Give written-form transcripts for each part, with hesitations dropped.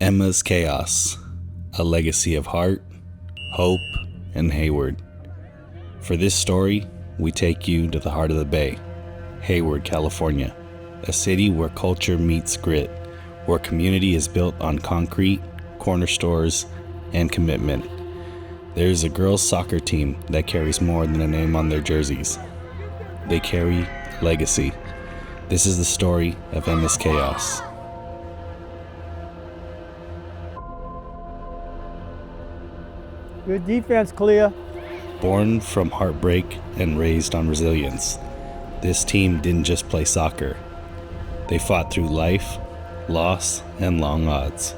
Emma's Chaos, a legacy of heart, hope, and Hayward. For this story, we take you to the heart of the Bay, Hayward, California, a city where culture meets grit, where community is built on concrete, corner stores, and commitment. There's a girls' soccer team that carries more than a name on their jerseys. They carry legacy. This is the story of Emma's Chaos. Good defense, Clea. Born from heartbreak and raised on resilience, this team didn't just play soccer. They fought through life, loss, and long odds.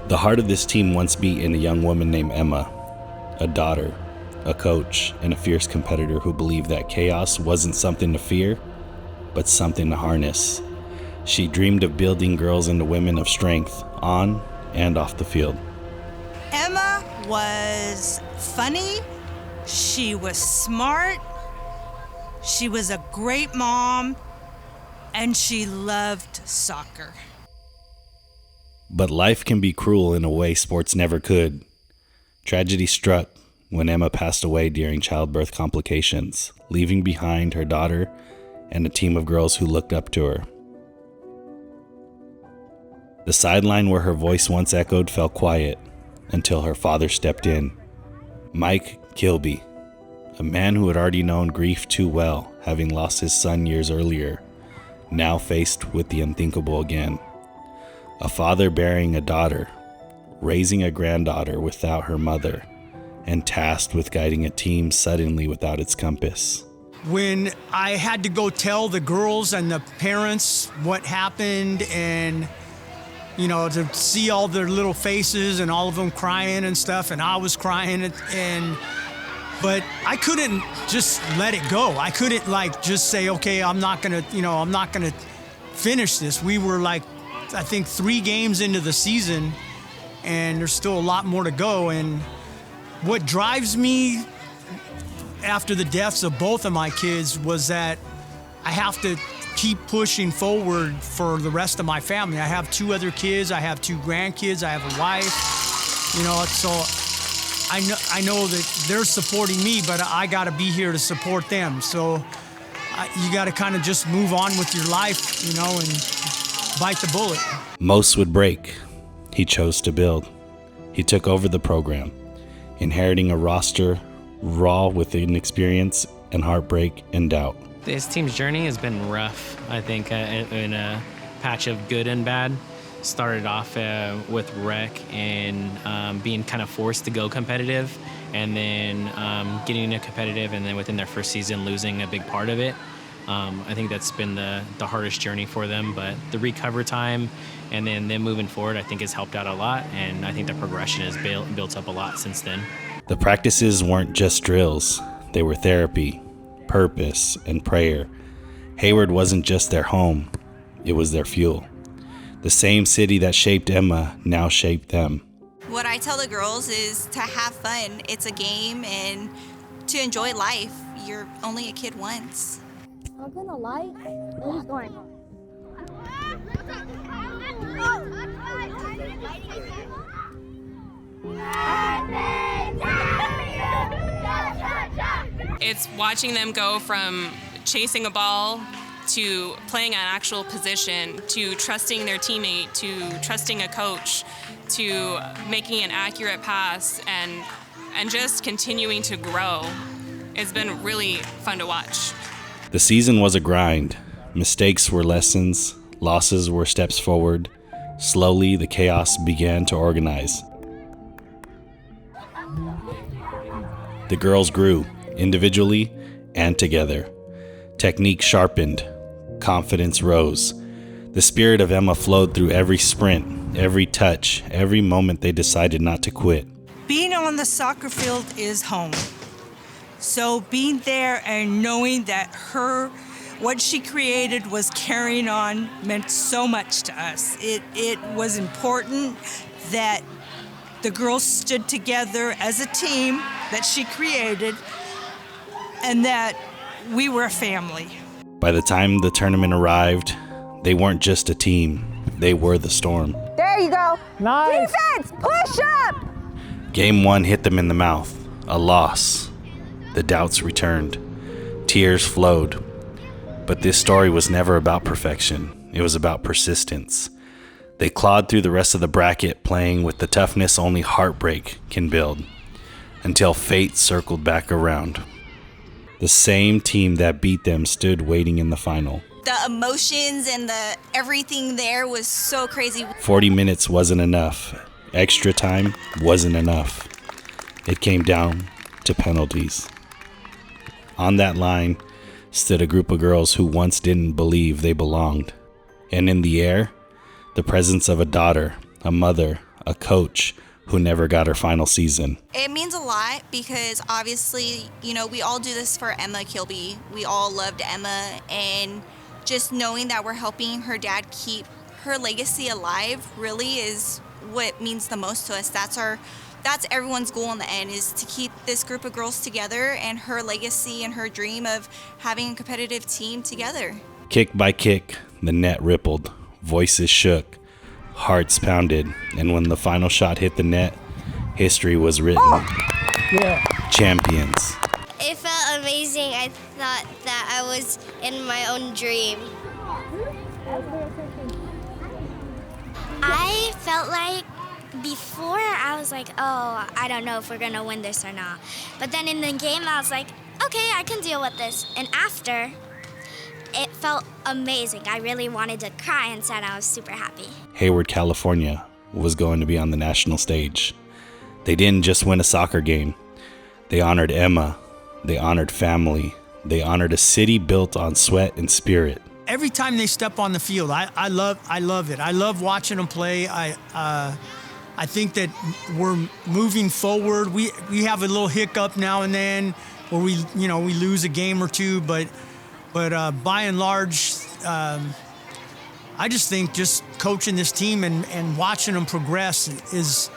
The heart of this team once beat in a young woman named Emma, a daughter, a coach, and a fierce competitor who believed that chaos wasn't something to fear, but something to harness. She dreamed of building girls into women of strength on and off the field. Emma was funny, she was smart, she was a great mom, and she loved soccer. But life can be cruel in a way sports never could. Tragedy struck when Emma passed away during childbirth complications, leaving behind her daughter and a team of girls who looked up to her. The sideline where her voice once echoed fell quiet until her father stepped in. Mike Kilby, a man who had already known grief too well, having lost his son years earlier, now faced with the unthinkable again. A father bearing a daughter, raising a granddaughter without her mother, and tasked with guiding a team suddenly without its compass. When I had to go tell the girls and the parents what happened, and to see all their little faces and all of them crying and stuff, and I was crying, but I couldn't just let it go. I couldn't just say, okay, I'm not gonna finish this. We were I think 3 games into the season, and there's still a lot more to go. And what drives me after the deaths of both of my kids was that I have to keep pushing forward for the rest of my family. I have 2 other kids, I have 2 grandkids, I have a wife, so I know that they're supporting me, but I gotta be here to support them. So you gotta kind of just move on with your life, and bite the bullet. Most would break. He chose to build. He took over the program, inheriting a roster raw with inexperience and heartbreak and doubt. This team's journey has been rough, I think, in a patch of good and bad. Started off with rec and being kind of forced to go competitive, and then getting into competitive, and then within their first season losing a big part of it. I think that's been the hardest journey for them, but the recover time and then them moving forward, I think, has helped out a lot, and I think the progression has built up a lot since then. The practices weren't just drills. They were therapy, purpose, and prayer. Hayward wasn't just their home. It was their fuel. The same city that shaped Emma now shaped them. What I tell the girls is to have fun. It's a game, and to enjoy life. You're only a kid once. I'm gonna lie. Who's going? It's watching them go from chasing a ball to playing an actual position, to trusting their teammate, to trusting a coach, to making an accurate pass, and just continuing to grow. It's been really fun to watch. The season was a grind. Mistakes were lessons, losses were steps forward. Slowly, the chaos began to organize. The girls grew, individually and together. Technique sharpened, confidence rose. The spirit of Emma flowed through every sprint, every touch, every moment they decided not to quit. Being on the soccer field is home. So being there and knowing that what she created was carrying on meant so much to us. It was important that the girls stood together as a team that she created, and that we were a family. By the time the tournament arrived, they weren't just a team, they were the Storm. There you go. Nice. Defense, push up. Game 1 hit them in the mouth, a loss. The doubts returned. Tears flowed. But this story was never about perfection. It was about persistence. They clawed through the rest of the bracket, playing with the toughness only heartbreak can build, until fate circled back around. The same team that beat them stood waiting in the final. The emotions and the everything there was so crazy. 40 minutes wasn't enough. Extra time wasn't enough. It came down to penalties. On that line stood a group of girls who once didn't believe they belonged. And in the air, the presence of a daughter, a mother, a coach who never got her final season. It means a lot because obviously, we all do this for Emma Kilby. We all loved Emma, and just knowing that we're helping her dad keep her legacy alive really is what means the most to us. That's everyone's goal in the end, is to keep this group of girls together and her legacy and her dream of having a competitive team together. Kick by kick, the net rippled, voices shook, hearts pounded, and when the final shot hit the net, history was written. Yeah. Champions. It felt amazing. I thought that I was in my own dream. I felt like before I was like, oh, I don't know if we're gonna win this or not. But then in the game I was like, okay, I can deal with this. And after, it felt amazing. I really wanted to cry inside. I was super happy. Hayward, California was going to be on the national stage. They didn't just win a soccer game. They honored Emma. They honored family. They honored a city built on sweat and spirit. Every time they step on the field, I love it. I love watching them play. I think that we're moving forward. We have a little hiccup now and then where we lose a game or two, but by and large, I just think just coaching this team and watching them progress is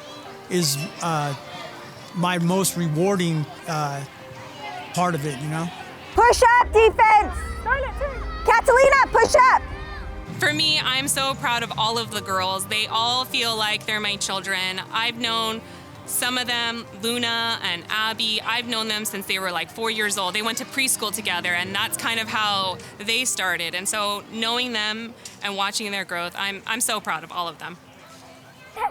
my most rewarding part of it, Push up, defense. Catalina, push up. For me, I'm so proud of all of the girls. They all feel like they're my children. I've known some of them, Luna and Abby, I've known them since they were like 4 years old. They went to preschool together, and that's kind of how they started. And so knowing them and watching their growth, I'm so proud of all of them. Yeah.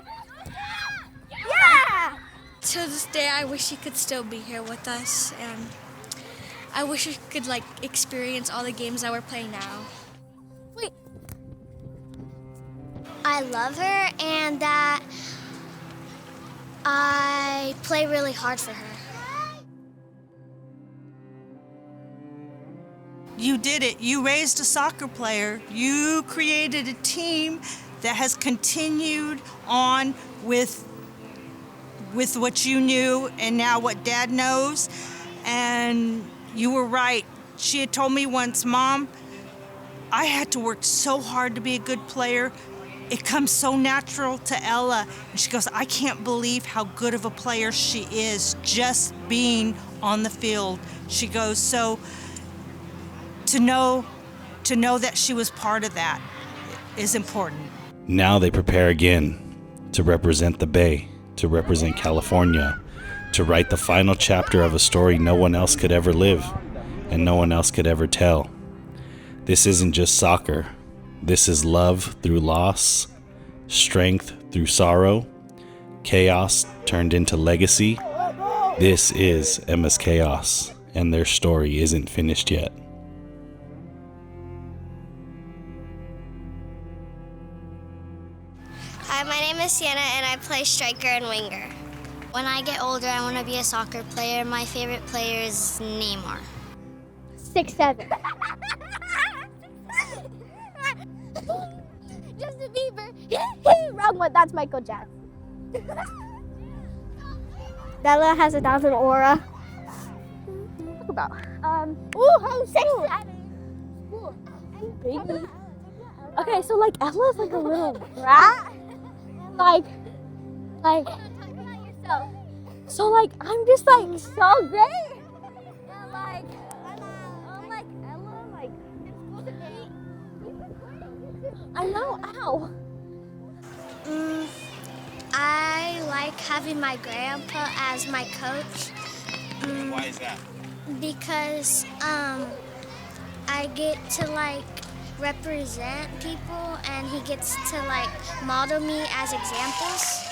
To this day, I wish he could still be here with us, and I wish we could experience all the games that we're playing now. Wait. I love her and that I play really hard for her. You did it. You raised a soccer player. You created a team that has continued on with what you knew and now what Dad knows. And you were right. She had told me once, Mom, I had to work so hard to be a good player. It comes so natural to Ella. And she goes, I can't believe how good of a player she is just being on the field. She goes, so to know that she was part of that is important. Now they prepare again to represent the Bay, to represent California, to write the final chapter of a story no one else could ever live and no one else could ever tell. This isn't just soccer. This is love through loss, strength through sorrow, chaos turned into legacy. This is Emma's Chaos, and their story isn't finished yet. Hi, my name is Sienna, and I play striker and winger. When I get older, I want to be a soccer player. My favorite player is Neymar. 6'7". Justin Bieber. Wrong one. That's Michael Jackson. Bella has a thousand aura. Talk about. Ooh, I'm 6'7". Ooh. Okay, so Ella's a little brat. So I'm just so great. And I know, ow. I like having my grandpa as my coach. Why is that? Because I get to like represent people and he gets to like model me as examples.